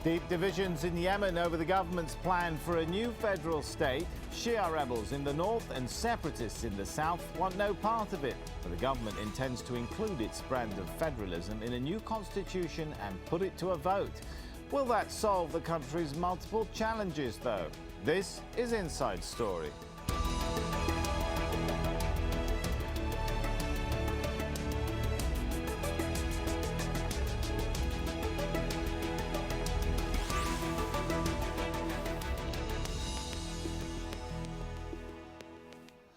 Deep divisions in Yemen over the government's plan for a new federal state. Shia rebels in the north and separatists in the south want no part of it. But the government intends to include its brand of federalism in a new constitution and put it to a vote. Will that solve the country's multiple challenges, though? This is Inside Story.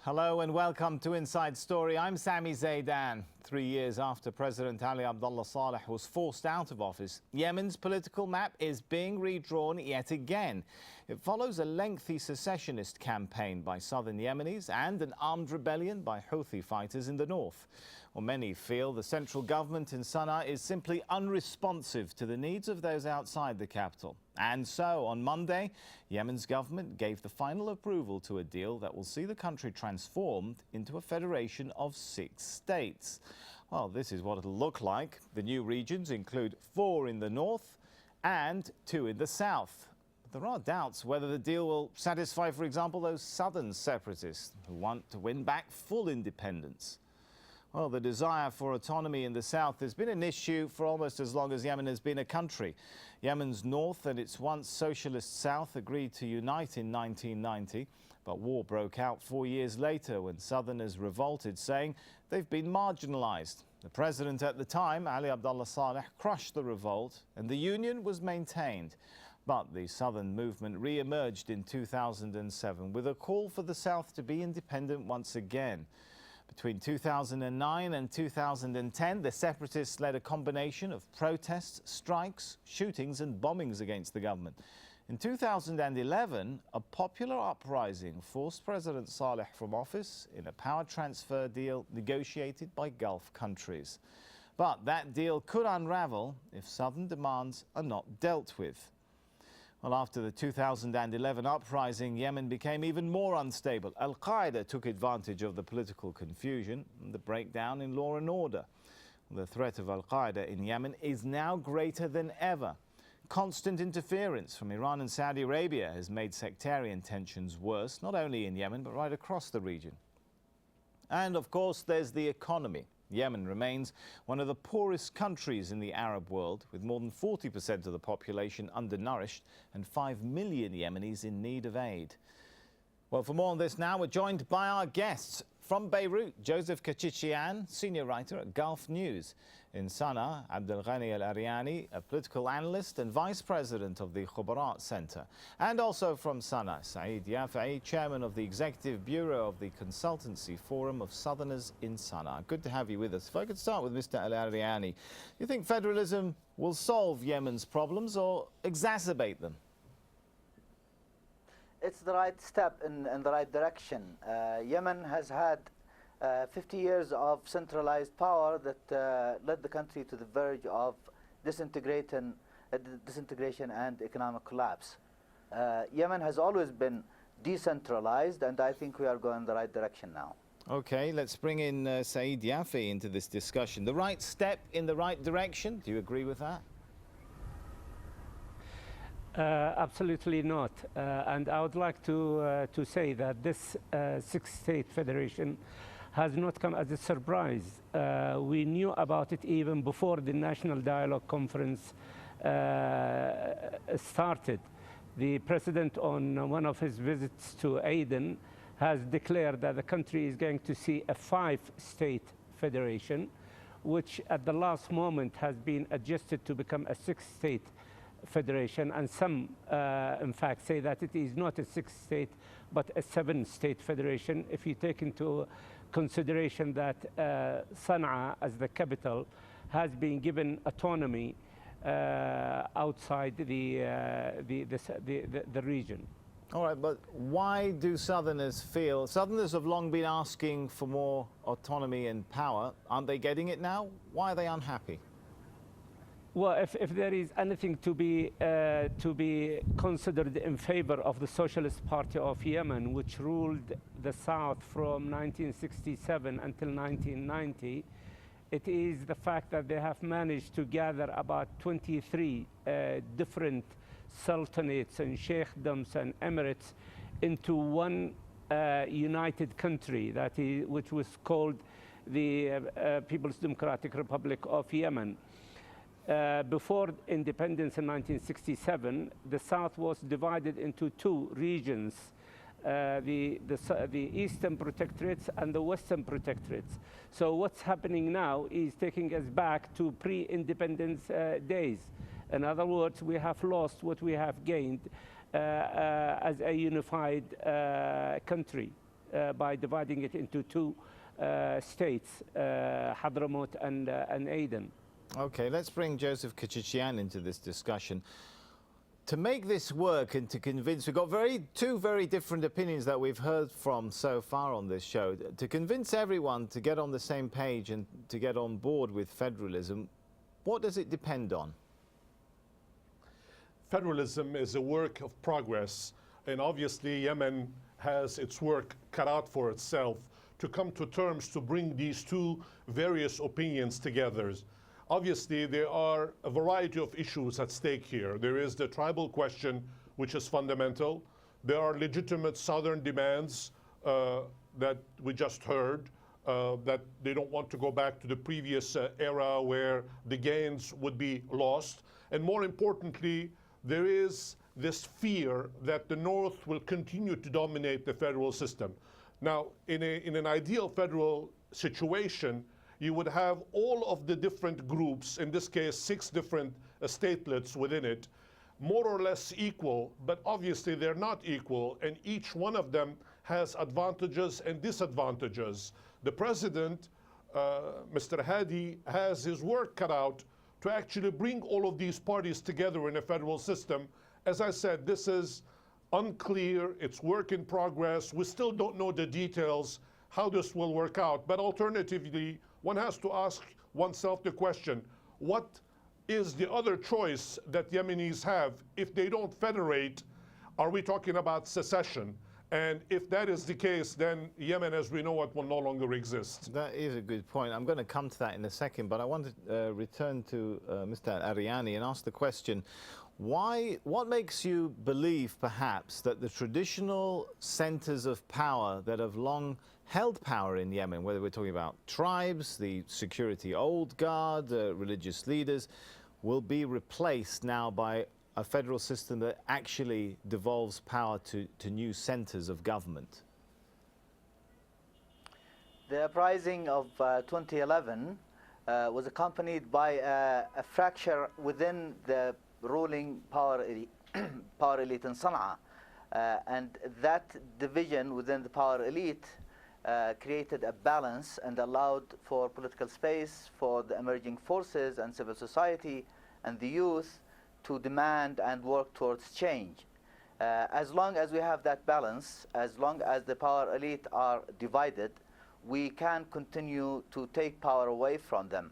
Hello and welcome to Inside Story. I'm Sami Zeidan. 3 years after President Ali Abdullah Saleh was forced out of office, Yemen's political map is being redrawn yet again. It follows a lengthy secessionist campaign by southern Yemenis and an armed rebellion by Houthi fighters in the north. Well, many feel the central government in Sanaa is simply unresponsive to the needs of those outside the capital. And so, on Monday, Yemen's government gave the final approval to a deal that will see the country transformed into a federation of 6 states. Well, this is what it'll look like. The new regions include 4 in the north and 2 in the south. But there are doubts whether the deal will satisfy, for example, those southern separatists who want to win back full independence. Well, the desire for autonomy in the south has been an issue for almost as long as Yemen has been a country. Yemen's north and its once socialist south agreed to unite in 1990, but war broke out 4 years later when southerners revolted, saying they've been marginalized. The president at the time, Ali Abdullah Saleh, crushed the revolt and the union was maintained. But the southern movement re-emerged in 2007 with a call for the south to be independent once again. Between 2009 and 2010, the separatists led a combination of protests, strikes, shootings and bombings against the government. In 2011, a popular uprising forced President Saleh from office in a power transfer deal negotiated by Gulf countries. But that deal could unravel if southern demands are not dealt with. Well, after the 2011 uprising, Yemen became even more unstable. Al-Qaeda took advantage of the political confusion and the breakdown in law and order. The threat of Al-Qaeda in Yemen is now greater than ever. Constant interference from Iran and Saudi Arabia has made sectarian tensions worse, not only in Yemen, but right across the region. And of course, there's the economy. Yemen remains one of the poorest countries in the Arab world, with more than 40% of the population undernourished and 5 million Yemenis in need of aid. Well, for more on this now, we're joined by our guests. From Beirut, Joseph Kechichian, senior writer at Gulf News. In Sanaa, Abdul-Ghani al-Iryani, a political analyst and vice president of the Khobara Centre. And also from Sanaa, Saeed Yafai, chairman of the executive bureau of the consultancy forum of Southerners in Sanaa. Good to have you with us. If I could start with Mr. al-Iryani, do you think federalism will solve Yemen's problems or exacerbate them? It's the right step in the right direction. Yemen has had 50 years of centralized power that led the country to the verge of disintegration and economic collapse. Yemen has always been decentralized, and I think we are going in the right direction now. Okay, let's bring in Saeed Yafai into this discussion. The right step in the right direction, do you agree with that? Absolutely not. And I would like to say that this 6-state federation has not come as a surprise. We knew about it even before the National Dialogue Conference started. The president, on one of his visits to Aden, has declared that the country is going to see a 5-state federation, which at the last moment has been adjusted to become a 6-state federation, and some in fact say that it is not a 6-state but a 7-state federation if you take into consideration that Sanaa as the capital has been given autonomy outside the region. All right, but why do Southerners feel... Southerners have long been asking for more autonomy and power. Aren't they getting it now? Why are they unhappy? Well, if there is anything to be considered in favor of the Socialist Party of Yemen, which ruled the South from 1967 until 1990, it is the fact that they have managed to gather about 23 different sultanates and sheikhdoms and emirates into one united country, which was called the People's Democratic Republic of Yemen. Before independence in 1967, the South was divided into two regions, the Eastern Protectorates and the Western Protectorates. So what's happening now is taking us back to pre-independence days. In other words, we have lost what we have gained as a unified country by dividing it into two states, Hadramaut and Aden. Okay, let's bring Joseph Kechichian into this discussion. To make this work and to convince, we've got two very different opinions that we've heard from so far on this show. To convince everyone to get on the same page and to get on board with federalism, what does it depend on? Federalism is a work of progress, and obviously Yemen has its work cut out for itself to come to terms to bring these two various opinions together. Obviously, there are a variety of issues at stake here. There is the tribal question, which is fundamental. There are legitimate southern demands that we just heard, that they don't want to go back to the previous era where the gains would be lost. And more importantly, there is this fear that the North will continue to dominate the federal system. Now, in an ideal federal situation, you would have all of the different groups, in this case 6 different statelets within it, more or less equal, but obviously they're not equal, and each one of them has advantages and disadvantages. The president, Mr. Hadi, has his work cut out to actually bring all of these parties together in a federal system. As I said, this is unclear, it's work in progress. We still don't know the details, how this will work out, but alternatively, one has to ask oneself the question, what is the other choice that Yemenis have if they don't federate? Are we talking about secession? And if that is the case, then Yemen as we know it will no longer exist. That is a good point. I'm going to come to that in a second, but I want to return to Mr. al-Iryani and ask the question, what makes you believe perhaps that the traditional centers of power that have long held power in Yemen, whether we're talking about tribes, the security old guard, religious leaders, will be replaced now by a federal system that actually devolves power to new centers of government? The uprising of 2011 was accompanied by a fracture within the ruling power elite in Sanaa. And that division within the power elite created a balance and allowed for political space for the emerging forces and civil society and the youth to demand and work towards change. As long as we have that balance, as long as the power elite are divided, we can continue to take power away from them.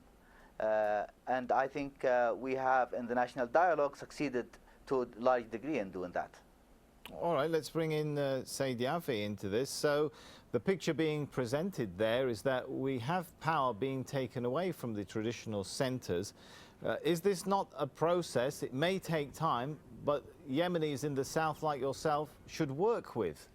And I think we have, in the national dialogue, succeeded to a large degree in doing that. All right, let's bring in Saeed Yafai into this. So the picture being presented there is that we have power being taken away from the traditional centers. Is this not a process? It may take time, but Yemenis in the south like yourself should work with.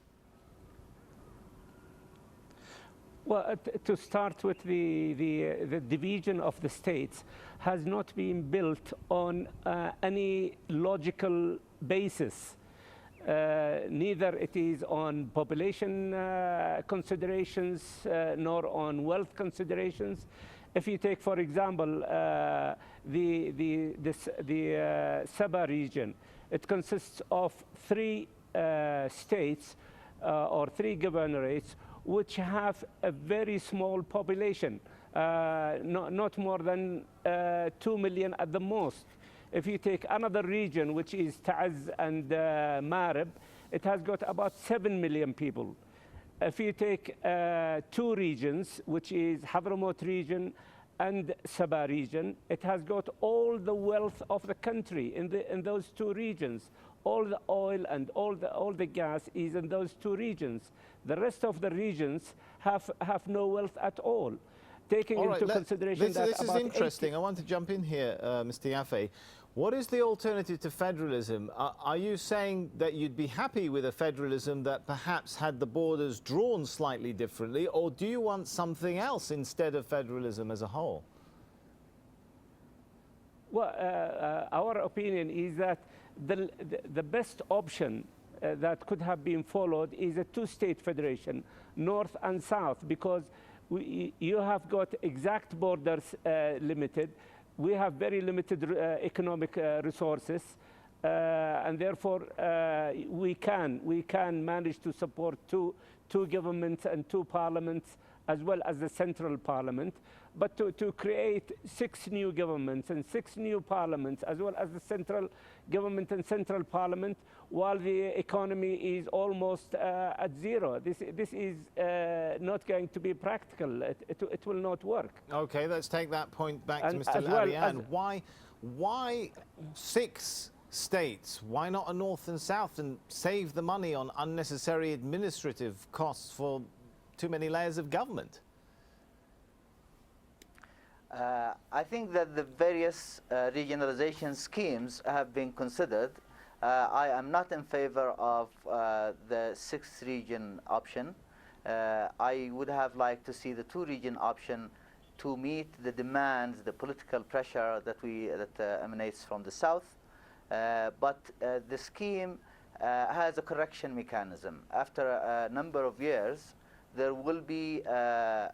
Well, to start with, the division of the states has not been built on any logical basis. Neither it is on population considerations nor on wealth considerations. If you take, for example, the Sabah region, it consists of 3 states or 3 governorates which have a very small population, not more than 2 million at the most. If you take another region, which is Ta'az and Marib, it has got about 7 million people. If you take 2 regions, which is Hadramaut region and Sabah region, it has got all the wealth of the country in those 2 regions. All the oil and all the gas is in those 2 regions. The rest of the regions have no wealth at all. taking into consideration that this is interesting. I want to jump in here, Mr. Yafai. What is the alternative to federalism? Are you saying that you'd be happy with a federalism that perhaps had the borders drawn slightly differently, or do you want something else instead of federalism as a whole? Well, our opinion is that the best option that could have been followed is a two-state federation, north and south, because you have got exact borders limited. We have very limited economic resources, and therefore we can manage to support two governments and two parliaments, as well as the central parliament. But to create 6 new governments and 6 new parliaments, as well as the central government and central parliament, while the economy is almost at zero. This is not going to be practical. It will not work. Okay, let's take that point back to Mr. al-Iryani. Why 6 states? Why not a north and south, and save the money on unnecessary administrative costs for too many layers of government? I think that the various regionalization schemes have been considered. I am not in favor of the 6th region option. I would have liked to see the 2-region option to meet the demands, the political pressure that emanates from the south. But the scheme has a correction mechanism. After a number of years, there will be a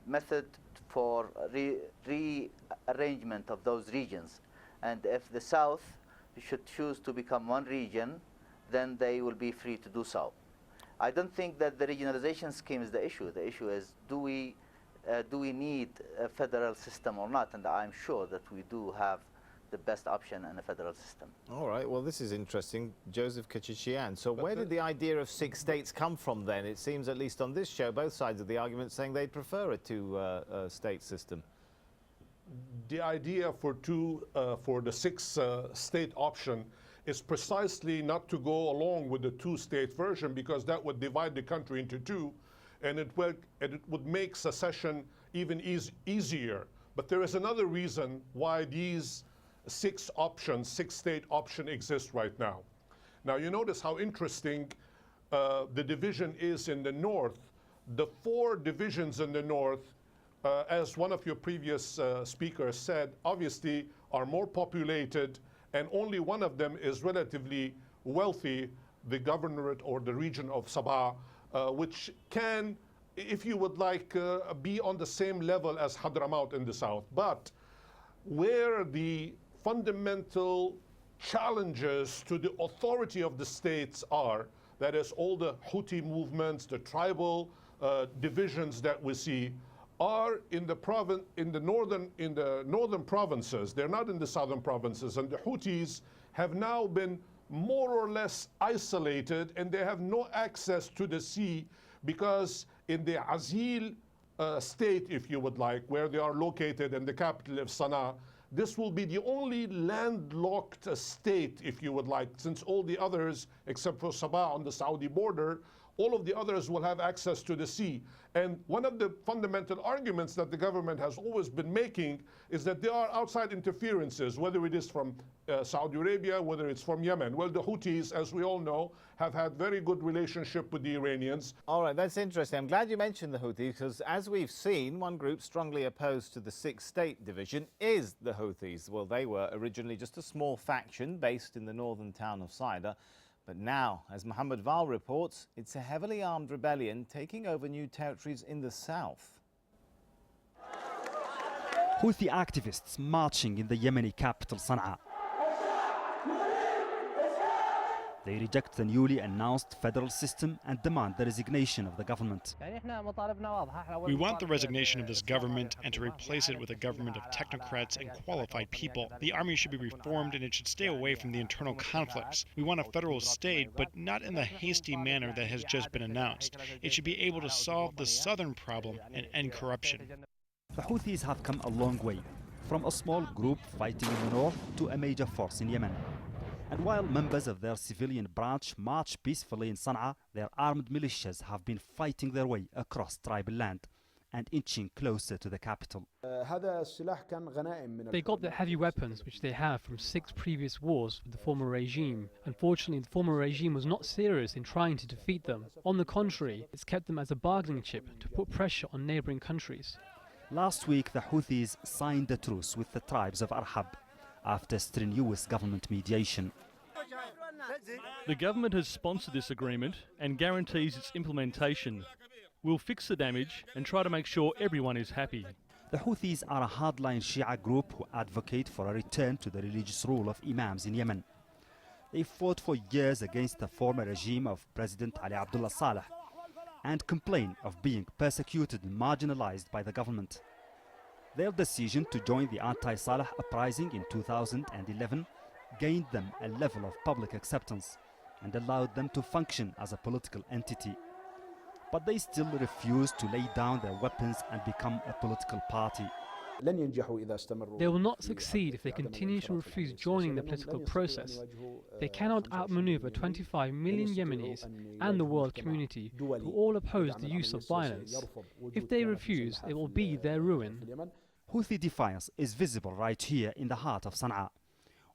method for rearrangement of those regions. And if the south should choose to become one region, then they will be free to do so. I don't think that the regionalization scheme is the issue. The issue is, do we need a federal system or not? And I'm sure that we do have the best option in a federal system. All right, well, this is interesting. Joseph Kechichian. So where did the idea of 6 states come from then? It seems, at least on this show, both sides of the argument saying they'd prefer a 2-state system. The idea for the 6-state option is precisely not to go along with the 2-state version, because that would divide the country into 2, and it would make secession even easier. But there is another reason why these 6-state option exists right now. Now, you notice how interesting the division is in the north. The 4 divisions in the north, as one of your previous speakers said, obviously are more populated, and only one of them is relatively wealthy, the governorate or the region of Sabah, which can, if you would like, be on the same level as Hadramaut in the south. But where the fundamental challenges to the authority of the states are, that is, all the Houthi movements, the tribal divisions that we see, are in the northern provinces. They're not in the southern provinces, and the Houthis have now been more or less isolated, and they have no access to the sea, because in the Azil state, if you would like, where they are located in the capital of Sanaa, this will be the only landlocked state, if you would like, since all the others, except for Sabah on the Saudi border, all of the others will have access to the sea. And one of the fundamental arguments that the government has always been making is that there are outside interferences, whether it is from Saudi Arabia, whether it's from Yemen. Well, the Houthis, as we all know, have had very good relationship with the Iranians. All right, that's interesting. I'm glad you mentioned the Houthis, because as we've seen, one group strongly opposed to the 6-state division is the Houthis. Well, they were originally just a small faction based in the northern town of Saida. But now, as Mohammed Val reports, it's a heavily armed rebellion taking over new territories in the south. Houthi activists marching in the Yemeni capital Sanaa. They reject the newly announced federal system and demand the resignation of the government. We want the resignation of this government and to replace it with a government of technocrats and qualified people. The army should be reformed, and it should stay away from the internal conflicts. We want a federal state, but not in the hasty manner that has just been announced. It should be able to solve the southern problem and end corruption. The Houthis have come a long way, from a small group fighting in the north to a major force in Yemen. And while members of their civilian branch march peacefully in Sanaa, their armed militias have been fighting their way across tribal land. and inching closer to the capital. They got the heavy weapons which they have from 6 previous wars with the former regime. Unfortunately, the former regime was not serious in trying to defeat them. On the contrary, it's kept them as a bargaining chip to put pressure on neighboring countries. Last week, the Houthis signed a truce with the tribes of Arhab after strenuous government mediation. The government has sponsored this agreement and guarantees its implementation. We'll fix the damage and try to make sure everyone is happy. The Houthis are a hardline Shia group who advocate for a return to the religious rule of imams in Yemen. They fought for years against the former regime of President Ali Abdullah Saleh and complain of being persecuted and marginalized by the government. Their decision to join the anti-Saleh uprising in 2011 gained them a level of public acceptance and allowed them to function as a political entity. But they still refuse to lay down their weapons and become a political party. They will not succeed if they continue to refuse joining the political process. They cannot outmaneuver 25 million Yemenis and the world community who all oppose the use of violence. If they refuse, it will be their ruin. Houthi defiance is visible right here in the heart of Sanaa,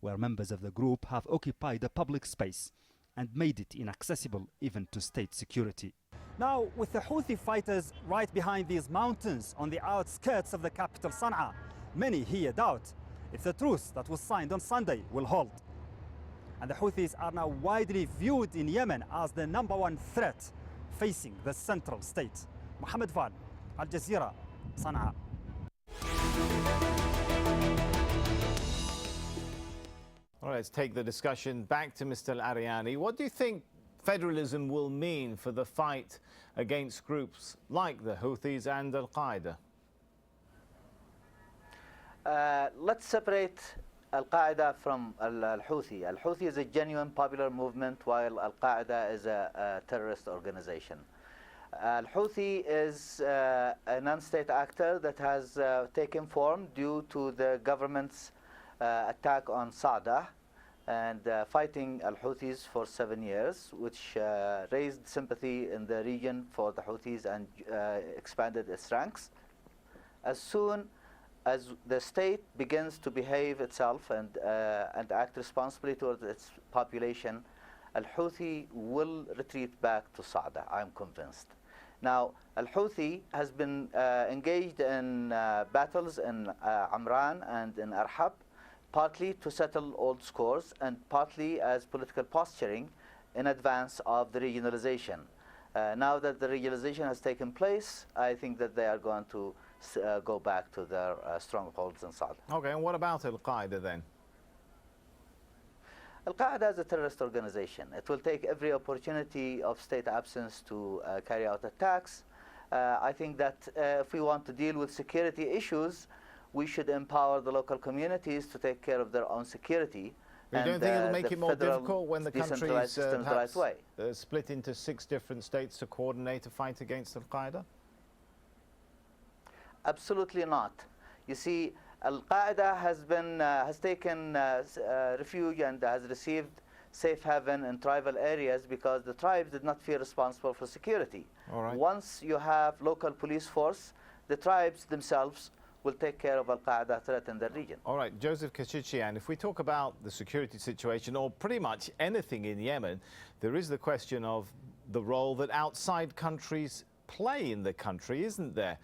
where members of the group have occupied a public space and made it inaccessible even to state security. Now, with the Houthi fighters right behind these mountains on the outskirts of the capital Sanaa, many here doubt if the truce that was signed on Sunday will hold. And the Houthis are now widely viewed in Yemen as the #1 threat facing the central state. Mohammed Val, Al Jazeera, Sanaa. All right, let's take the discussion back to Mr. al-Iryani. What do you think federalism will mean for the fight against groups like the Houthis and al-Qaeda? Let's separate al-Qaeda from al-Houthi. Al-Houthi is a genuine popular movement, while al-Qaeda is a terrorist organization. Al-Houthi is a non-state actor that has taken form due to the government's attack on Sanaa and fighting al-Houthis for 7 years, which raised sympathy in the region for the Houthis and expanded its ranks. As soon as the state begins to behave itself and act responsibly towards its population, al-Houthi will retreat back to Sanaa, I'm convinced. Now, al-Houthi has been engaged in battles in Amran and in Arhab, partly to settle old scores and partly as political posturing in advance of the regionalization. Now that the regionalization has taken place, I think that they are going to go back to their strongholds in Sanaa. Okay, and what about al-Qaeda then? Al-Qaeda is a terrorist organization. It will take every opportunity of state absence to carry out attacks. I think that if we want to deal with security issues, we should empower the local communities to take care of their own security. You don't think it'll make it more difficult when the country is perhaps split into 6 different states to coordinate a fight against al-Qaeda? Absolutely not. You see, al-Qaeda has taken refuge and has received safe haven in tribal areas because the tribes did not feel responsible for security. All right. Once you have local police force, the tribes themselves will take care of al-Qaeda threat in the region. All right, Joseph Kechichian, if we talk about the security situation or pretty much anything in Yemen, there is the question of the role that outside countries play in the country, isn't there?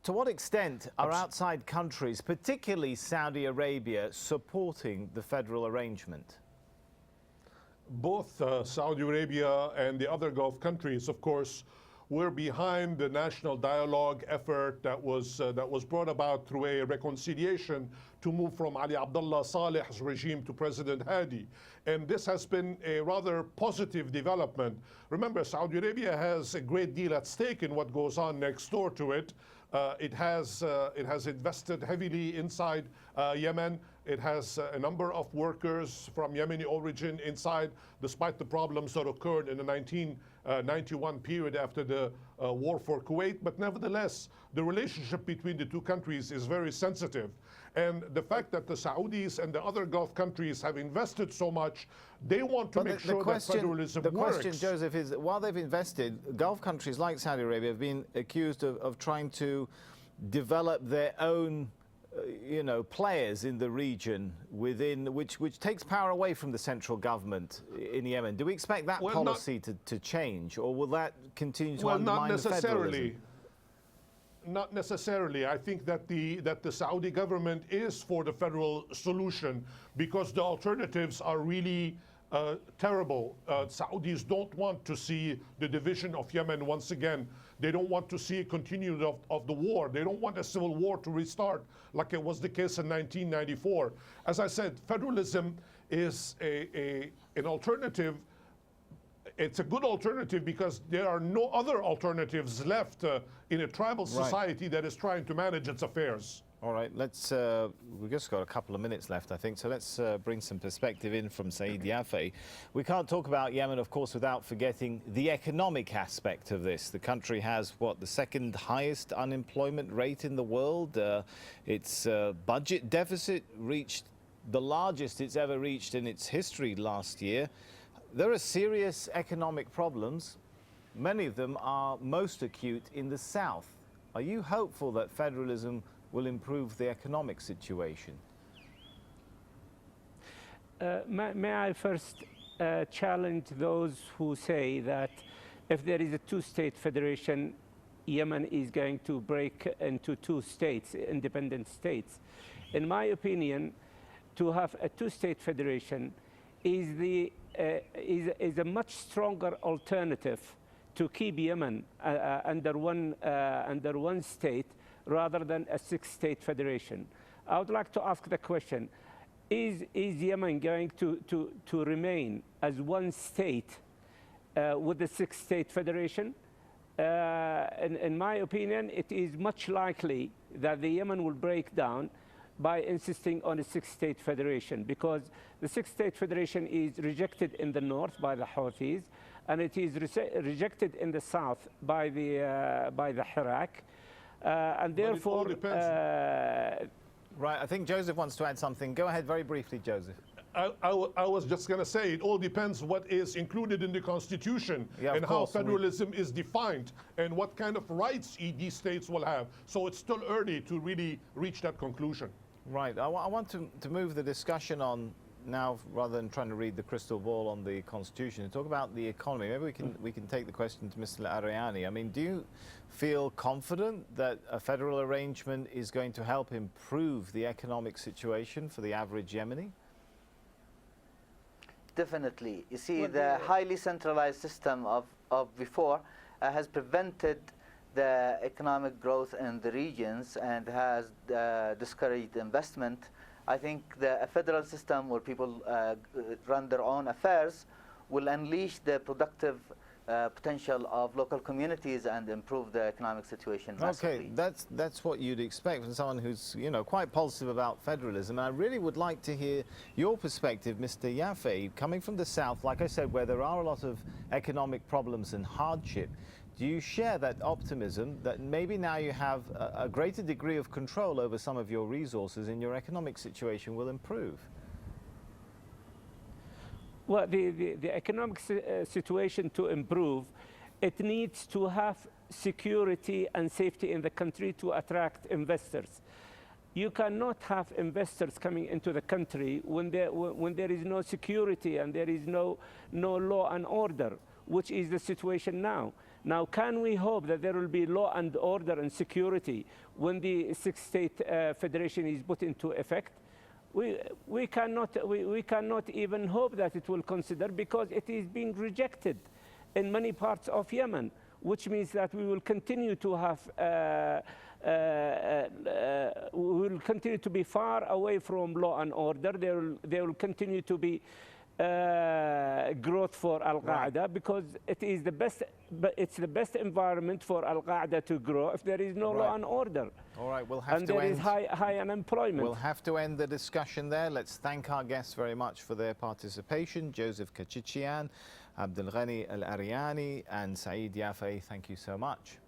To what extent are outside countries, particularly Saudi Arabia, supporting the federal arrangement? Both Saudi Arabia and the other Gulf countries, of course, were behind the national dialogue effort that was brought about through a reconciliation to move from Ali Abdullah Saleh's regime to President Hadi. And this has been a rather positive development. Remember, Saudi Arabia has a great deal at stake in what goes on next door to it. It has invested heavily inside Yemen. It has a number of workers from Yemeni origin inside, despite the problems that occurred in the 1991 period after the war for Kuwait. But nevertheless, the relationship between the two countries is very sensitive. And the fact that the Saudis and the other Gulf countries have invested so much, they want to make sure that federalism works. The question, Joseph, is that while they've invested, Gulf countries like Saudi Arabia have been accused of trying to develop their own players in the region within which takes power away from the central government in Yemen. Do we expect that policy to change, or will that continue to undermine the federalism? Not necessarily. I think that the Saudi government is for the federal solution because the alternatives are really terrible. Saudis don't want to see the division of Yemen once again. They don't want to see a continued of the war. They don't want a civil war to restart like it was the case in 1994. As I said, federalism is an alternative. It's a good alternative because there are no other alternatives left in a tribal society that is trying to manage its affairs. All right, we've just got a couple of minutes left, I think, so let's bring some perspective in from Saeed Yafai. We can't talk about Yemen, of course, without forgetting the economic aspect of this. The country has, the second highest unemployment rate in the world. Its budget deficit reached the largest it's ever reached in its history last year. There are serious economic problems. Many of them are most acute in the south. Are you hopeful that federalism will improve the economic situation? May I first challenge those who say that if there is a two-state federation, Yemen is going to break into two states, independent states. In my opinion, to have a two-state federation is a much stronger alternative to keep Yemen under one state rather than a six-state federation. I would like to ask the question, is Yemen going to remain as one state with the six-state federation? In my opinion, it is much likely that the Yemen will break down by insisting on a six-state federation, because the six-state federation is rejected in the north by the Houthis, and it is rejected in the south by the Iraq. And therefore, right, I think Joseph wants to add something. Go ahead very briefly, Joseph. I was just going to say, it all depends what is included in the Constitution and how federalism is defined and what kind of rights these states will have. So it's still early to really reach that conclusion. Right. I want to move the discussion on now, rather than trying to read the crystal ball on the Constitution, and talk about the economy. Maybe we can take the question to Mr. al-Iryani. I mean, do you feel confident that a federal arrangement is going to help improve the economic situation for the average Yemeni? Definitely. You see, the highly centralized system of before has prevented the economic growth in the regions and has discouraged investment. I think a federal system where people run their own affairs will unleash the productive potential of local communities and improve the economic situation massively. Okay, that's what you'd expect from someone who's quite positive about federalism. And I really would like to hear your perspective, Mr. Yafai, coming from the south, like I said, where there are a lot of economic problems and hardship. Do you share that optimism that maybe now you have a greater degree of control over some of your resources and your economic situation will improve? Well, the economic situation to improve, it needs to have security and safety in the country to attract investors. You cannot have investors coming into the country when there is no security and there is no law and order, which is the situation now. Now, can we hope that there will be law and order and security when the six-state federation is put into effect? We cannot even hope that it will consider, because it is being rejected in many parts of Yemen, which means that we will continue to have we will continue to be far away from law and order. There will continue to be growth for al-Qaeda, because it's the best environment for al-Qaeda to grow if there is no law and order. All right, we'll have and to there end. is high unemployment. We'll have to end the discussion there. Let's thank our guests very much for their participation. Joseph Kechichian, Abdul-Ghani al-Iryani and Saeed Yafai, thank you so much.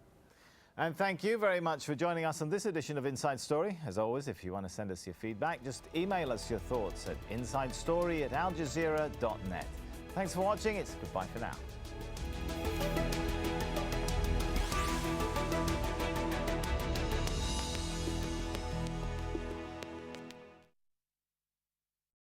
And thank you very much for joining us on this edition of Inside Story. As always, if you want to send us your feedback, just email us your thoughts at insidestory@aljazeera.net. Thanks for watching. It's goodbye for now.